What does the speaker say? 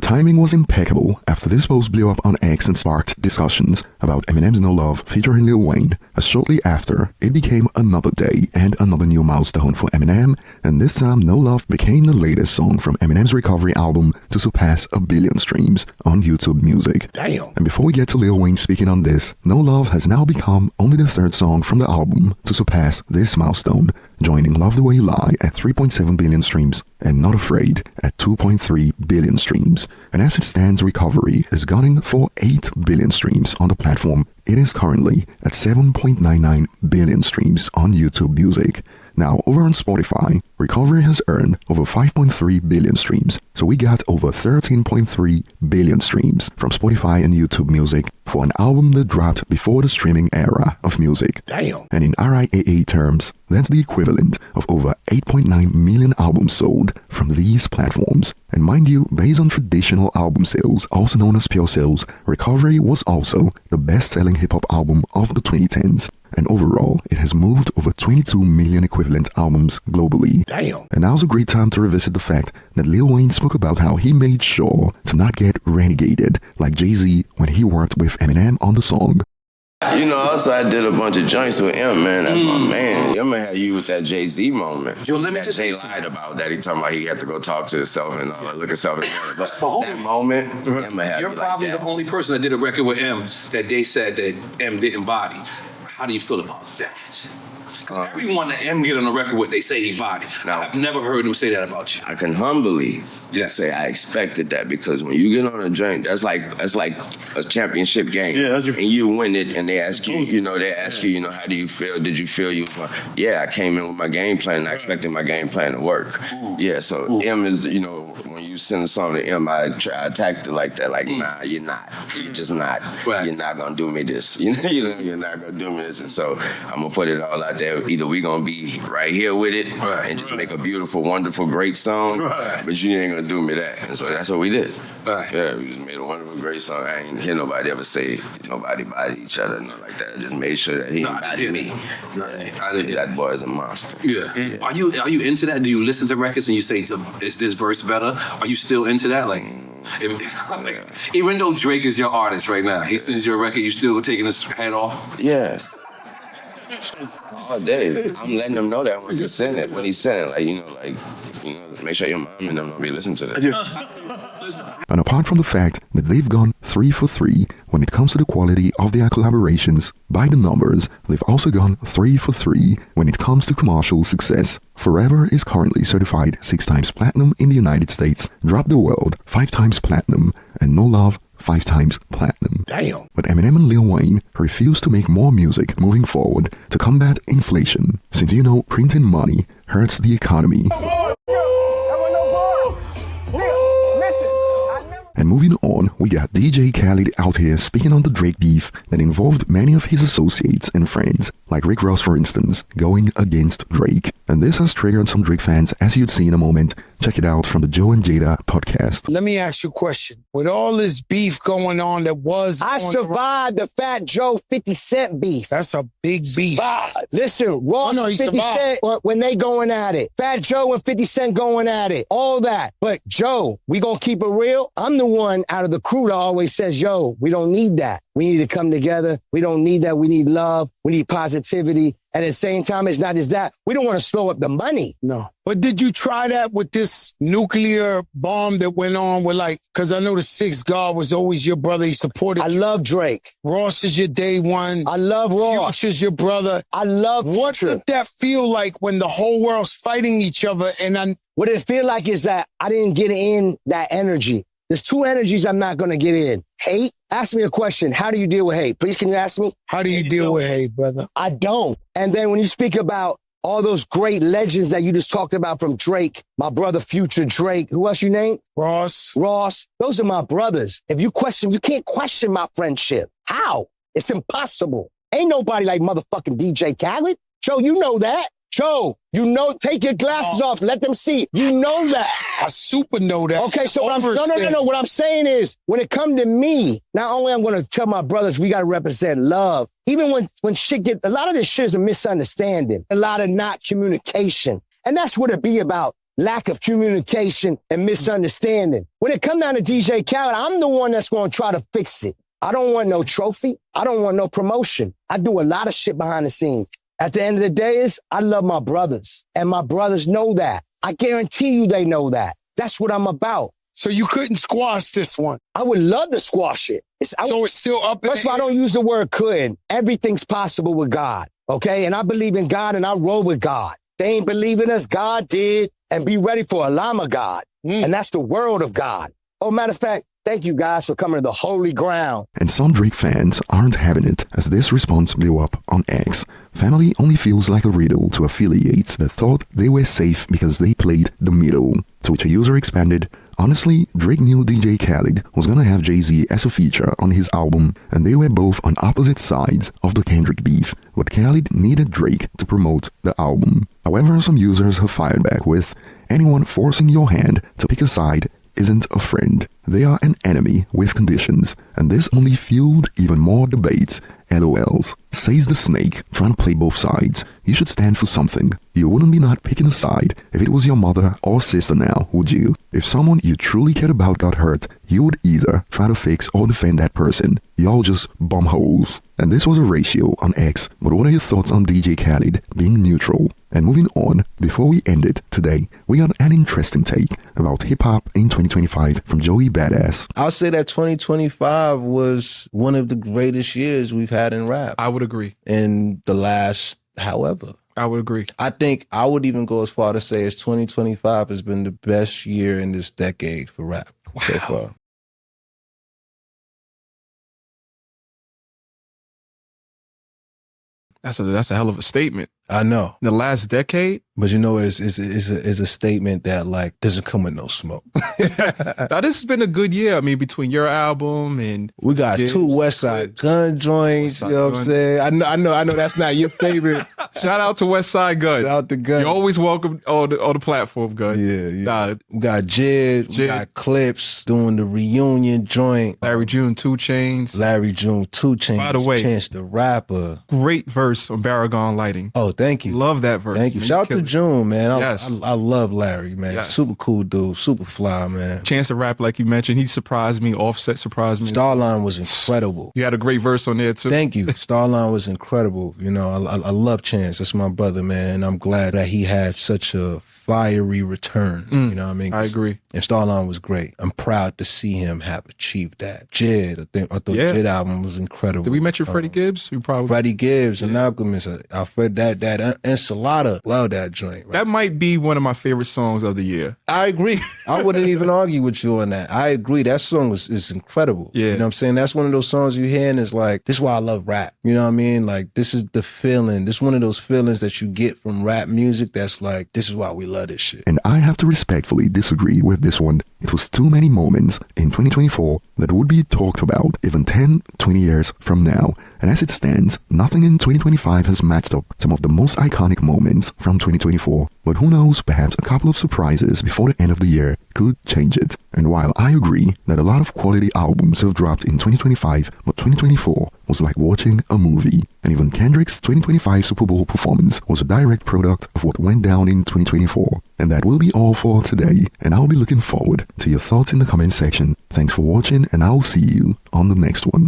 timing was impeccable after this post blew up on X and sparked discussions about Eminem's No Love featuring Lil Wayne, as shortly after, it became another day and another new milestone for Eminem, and this time No Love became the latest song from Eminem's Recovery album to surpass 1 billion streams on YouTube Music. Damn. And before we get to Lil Wayne speaking on this, No Love has now become only the third song from the album to surpass this milestone, joining Love the Way You Lie at 3.7 billion streams and Not Afraid at 2.3 billion streams. And as it stands, Recovery is gunning for 8 billion streams on the platform. It is currently at 7.99 billion streams on YouTube Music. Now, over on Spotify, Recovery has earned over 5.3 billion streams, so we got over 13.3 billion streams from Spotify and YouTube Music for an album that dropped before the streaming era of music. Damn. And in RIAA terms, that's the equivalent of over 8.9 million albums sold from these platforms. And mind you, based on traditional album sales, also known as pure sales, Recovery was also the best-selling hip-hop album of the 2010s. And overall, it has moved over 22 million equivalent albums globally. Damn. And now's a great time to revisit the fact that Lil Wayne spoke about how he made sure to not get renegated like Jay-Z when he worked with Eminem on the song. You know, also I did a bunch of joints with M, man. That's my man. M had you with that Jay-Z moment. Yo, let me that just Jay say lied about that. He talking about he had to go talk to himself and look himself in the mirror. But that moment, M had You're me probably like the that. only person that did a record with M that they said that M didn't body. How do you feel about that? Because everyone that M get on a record with, they say he bodied. No. I've never heard him say that about you. I can humbly say I expected that, because when you get on a joint, that's like a championship game. Yeah, that's and you win it, and they ask you, how do you feel? Did you feel you? Yeah, I came in with my game plan, and I expected my game plan to work. Yeah, so M is, when you send a song to M, I attacked it like that, like, nah, you're not. You're just not. Right. You're not gonna do me this. You're not gonna do me this. And so I'm gonna put it all out there. Either we gonna be right here with it and just make a beautiful, wonderful, great song, but you ain't gonna do me that. And so that's what we did. Yeah, we just made a wonderful, great song. I ain't hear nobody ever say nobody body each other, nothing like that. I just made sure that he didn't body me. I didn't. That boy is a monster. Yeah. Are you into that? Do you listen to records and you say, is this verse better? Are you still into that? Even though Drake is your artist right now, he sends you a record, you still taking his head off? Yeah. All day. I'm letting them know that once he send it. When he send it, make sure your mom and them don't be listening to this. And apart from the fact that they've gone 3 for 3 when it comes to the quality of their collaborations, by the numbers, they've also gone 3 for 3 when it comes to commercial success. Forever is currently certified 6 times platinum in the United States, Drop the World 5 times platinum, and No Love 5 times platinum. Damn. But Eminem and Lil Wayne refuse to make more music moving forward to combat inflation, since printing money hurts the economy. And moving on, we got DJ Khaled out here speaking on the Drake beef that involved many of his associates and friends, like Rick Ross for instance, going against Drake. And this has triggered some Drake fans, as you'd see in a moment. Check it out from the Joe and Jada podcast. Let me ask you a question. With all this beef going on that was... I survived the Fat Joe 50 Cent beef. That's a big beef. Listen, Ross and 50 Cent, when they going at it. Fat Joe and 50 Cent going at it. All that. But Joe, we gonna keep it real? I'm the one out of the crew that always says, yo, we don't need that. We need to come together. We don't need that. We need love. We need positivity. And at the same time, it's not just that. We don't want to slow up the money. No. But did you try that with this nuclear bomb that went on with because I know the Sixth God was always your brother. He supported I love Drake. Ross is your day one. I love Ross. Future's your brother. I love What Future. did that feel like when the whole world's fighting each other? What it feel like is that I didn't get in that energy. There's 2 energies I'm not going to get in. Hate. Ask me a question. How do you deal with hate? Please, can you ask me? How do you deal with hate, brother? I don't. And then when you speak about all those great legends that you just talked about from Drake, my brother Future, Drake, who else you named? Ross. Those are my brothers. If you can't question my friendship. How? It's impossible. Ain't nobody like motherfucking DJ Khaled. Joe, you know that. Joe, take your glasses off. Let them see. You know that. I super know that. Okay, so what I'm saying is, when it come to me, not only I'm going to tell my brothers we got to represent love, even when shit a lot of this shit is a misunderstanding, a lot of not communication. And that's what it be about. lack of communication and misunderstanding. When it comes down to DJ Khaled, I'm the one that's going to try to fix it. I don't want no trophy. I don't want no promotion. I do a lot of shit behind the scenes. At the end of the day I love my brothers, and my brothers know that. I guarantee you they know that. That's what I'm about. So you couldn't squash this one? I would love to squash it. So it's still up. First of all, I don't use the word couldn't. Everything's possible with God, okay? And I believe in God, and I roll with God. They ain't believe in us. God did. And be ready for a llama God. And that's the world of God. Oh, matter of fact, thank you guys for coming to the holy ground. And some Drake fans aren't having it as this response blew up on X. Family only feels like a riddle to affiliates that thought they were safe because they played the middle. To which a user expanded, honestly, Drake knew DJ Khaled was gonna have Jay-Z as a feature on his album, and they were both on opposite sides of the Kendrick beef, but Khaled needed Drake to promote the album. However, some users have fired back with, anyone forcing your hand to pick a side isn't a friend. They are an enemy with conditions, and this only fueled even more debates. LOLs. Says the snake, trying to play both sides. You should stand for something. You wouldn't be not picking a side if it was your mother or sister now, would you? If someone you truly cared about got hurt, you would either try to fix or defend that person. Y'all just bumholes. And this was a ratio on X, but what are your thoughts on DJ Khaled being neutral? And moving on, before we end it today, we got an interesting take about hip-hop in 2025 from Joey Badass. I'll say that 2025 was one of the greatest years we've had in rap. I would agree. In the last, however. I would agree. I think I would even go as far to say as 2025 has been the best year in this decade for rap so far. That's a hell of a statement. I know. The last decade? But you know, it's a statement that like doesn't come with no smoke. Now, this has been a good year. I mean, between your album and we got two West Side Gun joints. You know what I'm saying? I know that's not your favorite. Shout out to West Side Gun. Shout out to Gun. You're always welcome on the platform, Gun. Yeah. Nah, we got Jid. We got Clips doing the reunion joint. Larry June, 2 Chainz. Larry June, 2 Chainz. By the way, Chance the Rapper. Great verse on Baragon Lighting. Oh, thank you. Love that verse. Thank you. Man, Shout out to June, man. I love Larry, man. Yes. Super cool dude. Super fly, man. Chance to Rap, like you mentioned, he surprised me. Offset surprised me. Starline was incredible. You had a great verse on there, too. Thank you. Starline was incredible. You know, I love Chance. That's my brother, man. I'm glad that he had such a fiery return. You know what I mean? I agree. And Starline was great. I'm proud to see him have achieved that. Jid, I thought Jid album was incredible. Did we mention Freddie Gibbs? We probably Freddie Gibbs and Alchemist. Alfred, that Enchilada. Love that joint. Right? That might be one of my favorite songs of the year. I agree. I wouldn't even argue with you on that. I agree. That song is incredible. Yeah. You know what I'm saying? That's one of those songs you hear and it's like, this is why I love rap. You know what I mean? Like, this is the feeling. This is one of those feelings that you get from rap music that's like, this is why we love this shit. And I have to respectfully disagree with this one. It was too many moments in 2024 that would be talked about even 10, 20 years from now. And as it stands, nothing in 2025 has matched up some of the most iconic moments from 2024. But who knows, perhaps a couple of surprises before the end of the year could change it. And while I agree that a lot of quality albums have dropped in 2025, but 2024 was like watching a movie. And even Kendrick's 2025 Super Bowl performance was a direct product of what went down in 2024. And that will be all for today. And I'll be looking forward to your thoughts in the comment section. Thanks for watching, and I'll see you on the next one.